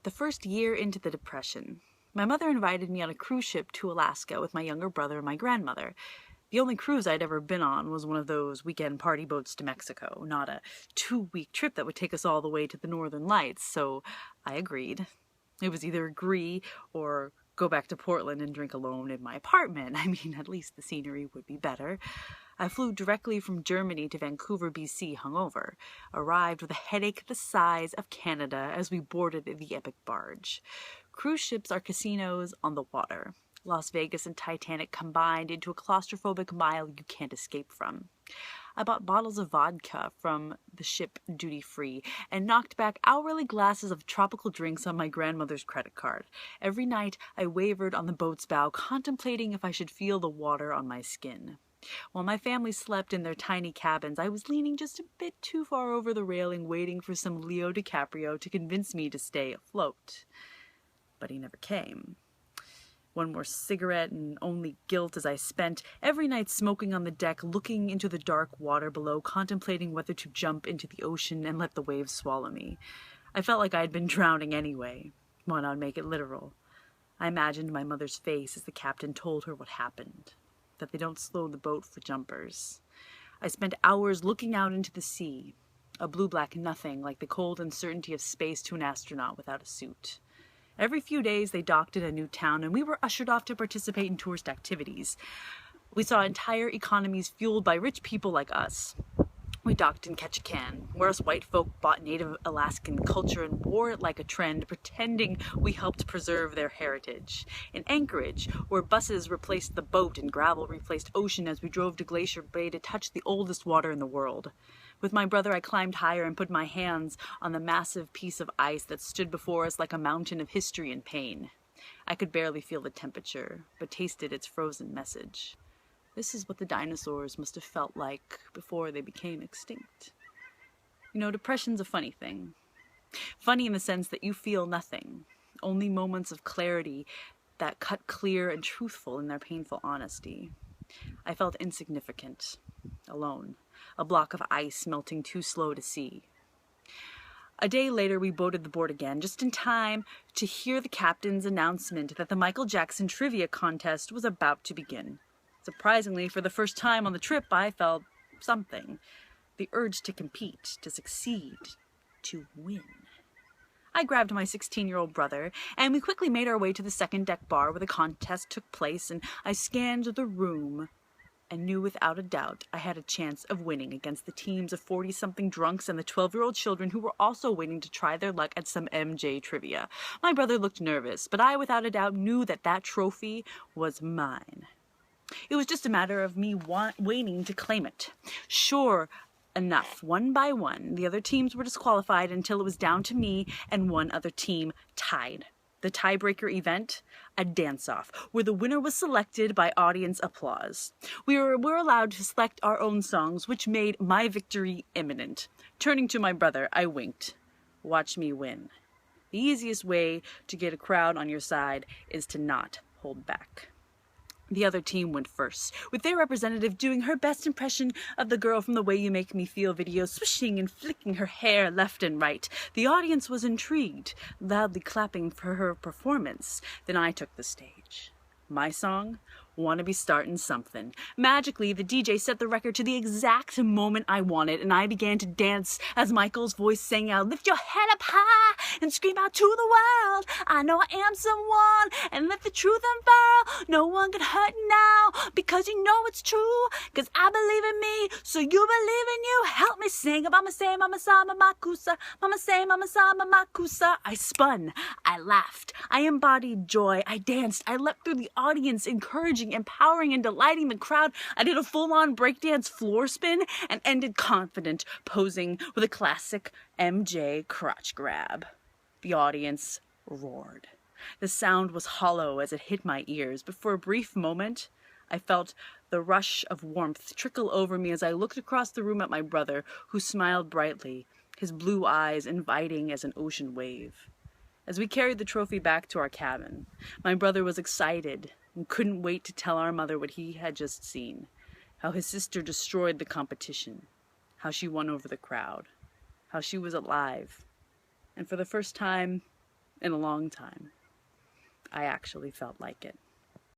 The first year into the Depression, my mother invited me on a cruise ship to Alaska with my younger brother and my grandmother. The only cruise I'd ever been on was one of those weekend party boats to Mexico, not a 2-week trip that would take us all the way to the Northern Lights, so I agreed. It was either agree or go back to Portland and drink alone in my apartment. I mean, at least the scenery would be better. I flew directly from Germany to Vancouver, BC, hungover, arrived with a headache the size of Canada as we boarded the epic barge. Cruise ships are casinos on the water. Las Vegas and Titanic combined into a claustrophobic mile you can't escape from. I bought bottles of vodka from the ship duty-free and knocked back hourly glasses of tropical drinks on my grandmother's credit card. Every night I wavered on the boat's bow, contemplating if I should feel the water on my skin. While my family slept in their tiny cabins, I was leaning just a bit too far over the railing, waiting for some Leo DiCaprio to convince me to stay afloat. But he never came. One more cigarette and only guilt as I spent every night smoking on the deck, looking into the dark water below, contemplating whether to jump into the ocean and let the waves swallow me. I felt like I had been drowning anyway. Why not make it literal? I imagined my mother's face as the captain told her what happened, that they don't slow the boat for jumpers. I spent hours looking out into the sea, a blue-black nothing like the cold uncertainty of space to an astronaut without a suit. Every few days they docked in a new town, and we were ushered off to participate in tourist activities. We saw entire economies fueled by rich people like us. We docked in Ketchikan, where us white folk bought native Alaskan culture and wore it like a trend, pretending we helped preserve their heritage. In Anchorage, where buses replaced the boat and gravel replaced ocean as we drove to Glacier Bay to touch the oldest water in the world. With my brother, I climbed higher and put my hands on the massive piece of ice that stood before us like a mountain of history and pain. I could barely feel the temperature, but tasted its frozen message. This is what the dinosaurs must have felt like before they became extinct. You know, depression's a funny thing. Funny in the sense that you feel nothing, only moments of clarity that cut clear and truthful in their painful honesty. I felt insignificant, alone, a block of ice melting too slow to see. A day later, we boarded the board again, just in time to hear the captain's announcement that the Michael Jackson trivia contest was about to begin. Surprisingly, for the first time on the trip, I felt something. The urge to compete, to succeed, to win. I grabbed my 16-year-old brother, and we quickly made our way to the second deck bar where the contest took place, and I scanned the room and knew without a doubt I had a chance of winning against the teams of 40-something drunks and the 12-year-old children who were also waiting to try their luck at some MJ trivia. My brother looked nervous, but I without a doubt knew that that trophy was mine. It was just a matter of me waiting to claim it. Sure enough, one by one, the other teams were disqualified until it was down to me and one other team tied. The tiebreaker event, a dance-off, where the winner was selected by audience applause. We were allowed to select our own songs, which made my victory imminent. Turning to my brother, I winked. Watch me win. The easiest way to get a crowd on your side is to not hold back. The other team went first, with their representative doing her best impression of the girl from the Way You Make Me Feel video, swishing and flicking her hair left and right. The audience was intrigued, loudly clapping for her performance. Then I took the stage. My song? Wanna Be Startin' Something. Magically, the DJ set the record to the exact moment I wanted, and I began to dance as Michael's voice sang out, "Lift your head up high and scream out to the world. I know I am someone, and let the truth unfurl. No one can hurt now, because you know it's true. Cause I believe in me, so you believe in you. Help me sing. Mama say, mama sa, mama kusa. Mama say, mama sa, mama kusa." I spun. I laughed. I embodied joy. I danced. I leapt through the audience, encouraging, empowering, and delighting the crowd. I did a full-on breakdance floor spin and ended confident, posing with a classic MJ crotch grab. The audience roared. The sound was hollow as it hit my ears, but for a brief moment, I felt the rush of warmth trickle over me as I looked across the room at my brother, who smiled brightly, his blue eyes inviting as an ocean wave. As we carried the trophy back to our cabin, my brother was excited and couldn't wait to tell our mother what he had just seen, how his sister destroyed the competition, how she won over the crowd, how she was alive, and for the first time in a long time. I actually felt like it.